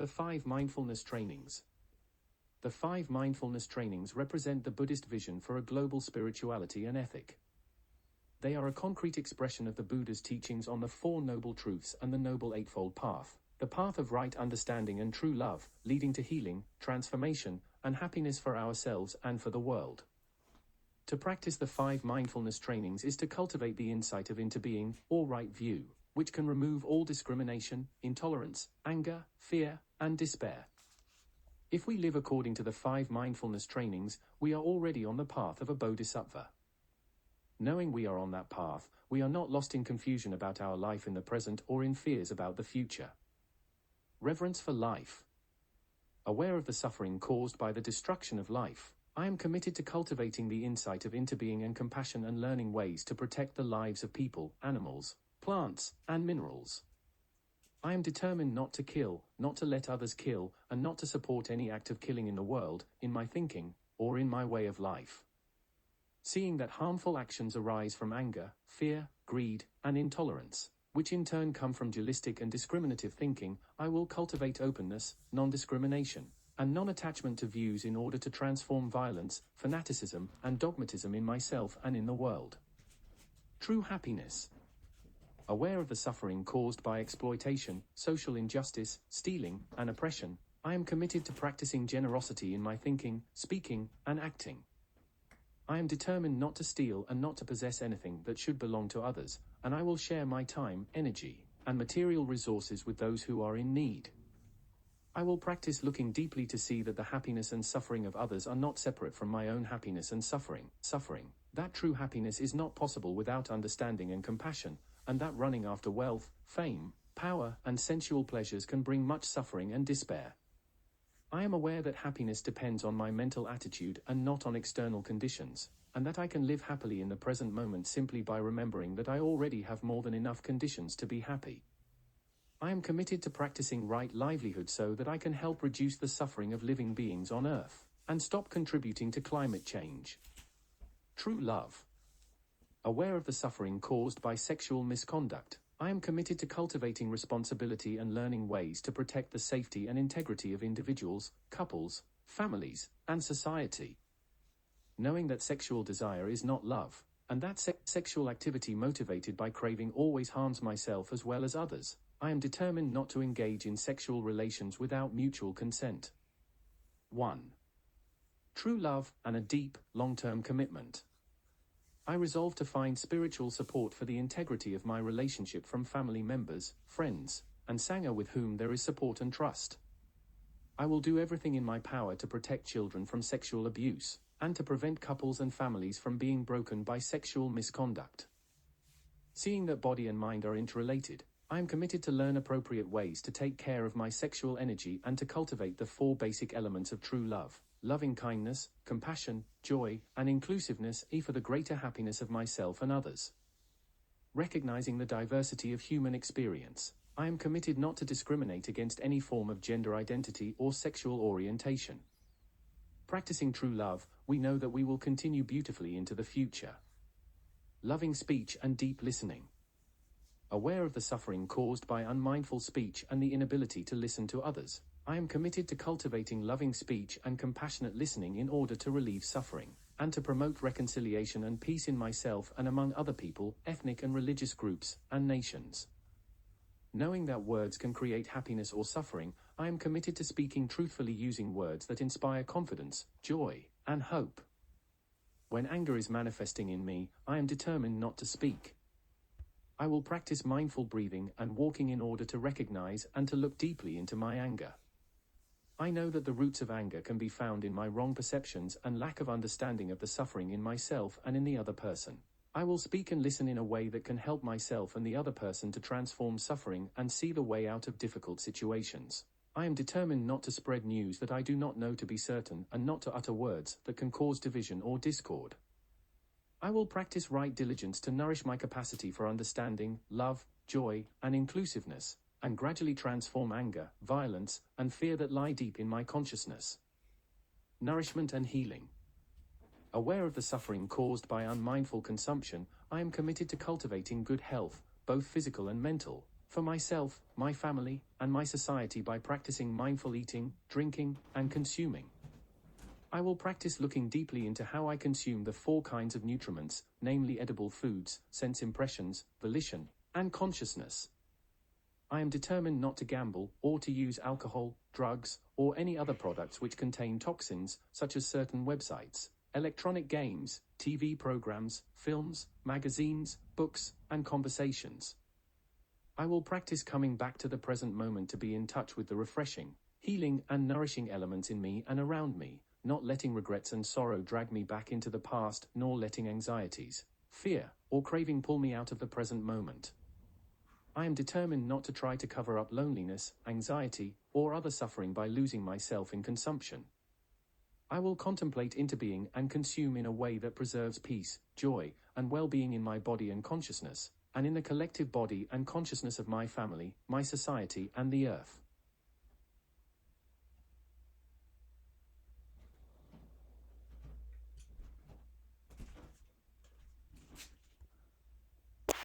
The 5 mindfulness trainings. The 5 mindfulness trainings represent the Buddhist vision for a global spirituality and ethic. They are a concrete expression of the Buddha's teachings on the Four Noble Truths and the Noble Eightfold Path, the path of right understanding and true love, leading to healing, transformation, and happiness for ourselves and for the world. To practice the 5 mindfulness trainings is to cultivate the insight of interbeing, or right view, which can remove all discrimination, intolerance, anger, fear, and despair. If we live according to the 5 mindfulness trainings, we are already on the path of a bodhisattva. Knowing we are on that path, we are not lost in confusion about our life in the present or in fears about the future. Reverence for life. Aware of the suffering caused by the destruction of life, I am committed to cultivating the insight of interbeing and compassion and learning ways to protect the lives of people, animals, plants, and minerals. I am determined not to kill, not to let others kill, and not to support any act of killing in the world, in my thinking, or in my way of life. Seeing that harmful actions arise from anger, fear, greed, and intolerance, which in turn come from dualistic and discriminative thinking, I will cultivate openness, non-discrimination, and non-attachment to views in order to transform violence, fanaticism, and dogmatism in myself and in the world. True happiness. Aware of the suffering caused by exploitation, social injustice, stealing, and oppression, I am committed to practicing generosity in my thinking, speaking, and acting. I am determined not to steal and not to possess anything that should belong to others, and I will share my time, energy, and material resources with those who are in need. I will practice looking deeply to see that the happiness and suffering of others are not separate from my own happiness and suffering. That true happiness is not possible without understanding and compassion, and that running after wealth, fame, power, and sensual pleasures can bring much suffering and despair. I am aware that happiness depends on my mental attitude and not on external conditions, and that I can live happily in the present moment simply by remembering that I already have more than enough conditions to be happy. I am committed to practicing right livelihood so that I can help reduce the suffering of living beings on Earth, and stop contributing to climate change. True love. Aware of the suffering caused by sexual misconduct, I am committed to cultivating responsibility and learning ways to protect the safety and integrity of individuals, couples, families, and society. Knowing that sexual desire is not love, and that sexual activity motivated by craving always harms myself as well as others, I am determined not to engage in sexual relations without mutual consent. 1. True love and a deep, long-term commitment. I resolve to find spiritual support for the integrity of my relationship from family members, friends, and Sangha with whom there is support and trust. I will do everything in my power to protect children from sexual abuse, and to prevent couples and families from being broken by sexual misconduct. Seeing that body and mind are interrelated, I am committed to learn appropriate ways to take care of my sexual energy and to cultivate the 4 basic elements of true love: loving kindness, compassion, joy, and inclusiveness, for the greater happiness of myself and others. Recognizing the diversity of human experience, I am committed not to discriminate against any form of gender identity or sexual orientation. Practicing true love, we know that we will continue beautifully into the future. Loving speech and deep listening. Aware of the suffering caused by unmindful speech and the inability to listen to others, I am committed to cultivating loving speech and compassionate listening in order to relieve suffering, and to promote reconciliation and peace in myself and among other people, ethnic and religious groups, and nations. Knowing that words can create happiness or suffering, I am committed to speaking truthfully using words that inspire confidence, joy, and hope. When anger is manifesting in me, I am determined not to speak. I will practice mindful breathing and walking in order to recognize and to look deeply into my anger. I know that the roots of anger can be found in my wrong perceptions and lack of understanding of the suffering in myself and in the other person. I will speak and listen in a way that can help myself and the other person to transform suffering and see the way out of difficult situations. I am determined not to spread news that I do not know to be certain and not to utter words that can cause division or discord. I will practice right diligence to nourish my capacity for understanding, love, joy, and inclusiveness, and gradually transform anger, violence, and fear that lie deep in my consciousness. Nourishment and healing. Aware of the suffering caused by unmindful consumption, I am committed to cultivating good health, both physical and mental, for myself, my family, and my society by practicing mindful eating, drinking, and consuming. I will practice looking deeply into how I consume the 4 kinds of nutriments, namely edible foods, sense impressions, volition, and consciousness. I am determined not to gamble, or to use alcohol, drugs, or any other products which contain toxins, such as certain websites, electronic games, TV programs, films, magazines, books, and conversations. I will practice coming back to the present moment to be in touch with the refreshing, healing, and nourishing elements in me and around me, not letting regrets and sorrow drag me back into the past, nor letting anxieties, fear, or craving pull me out of the present moment. I am determined not to try to cover up loneliness, anxiety, or other suffering by losing myself in consumption. I will contemplate into being and consume in a way that preserves peace, joy, and well-being in my body and consciousness, and in the collective body and consciousness of my family, my society, and the earth.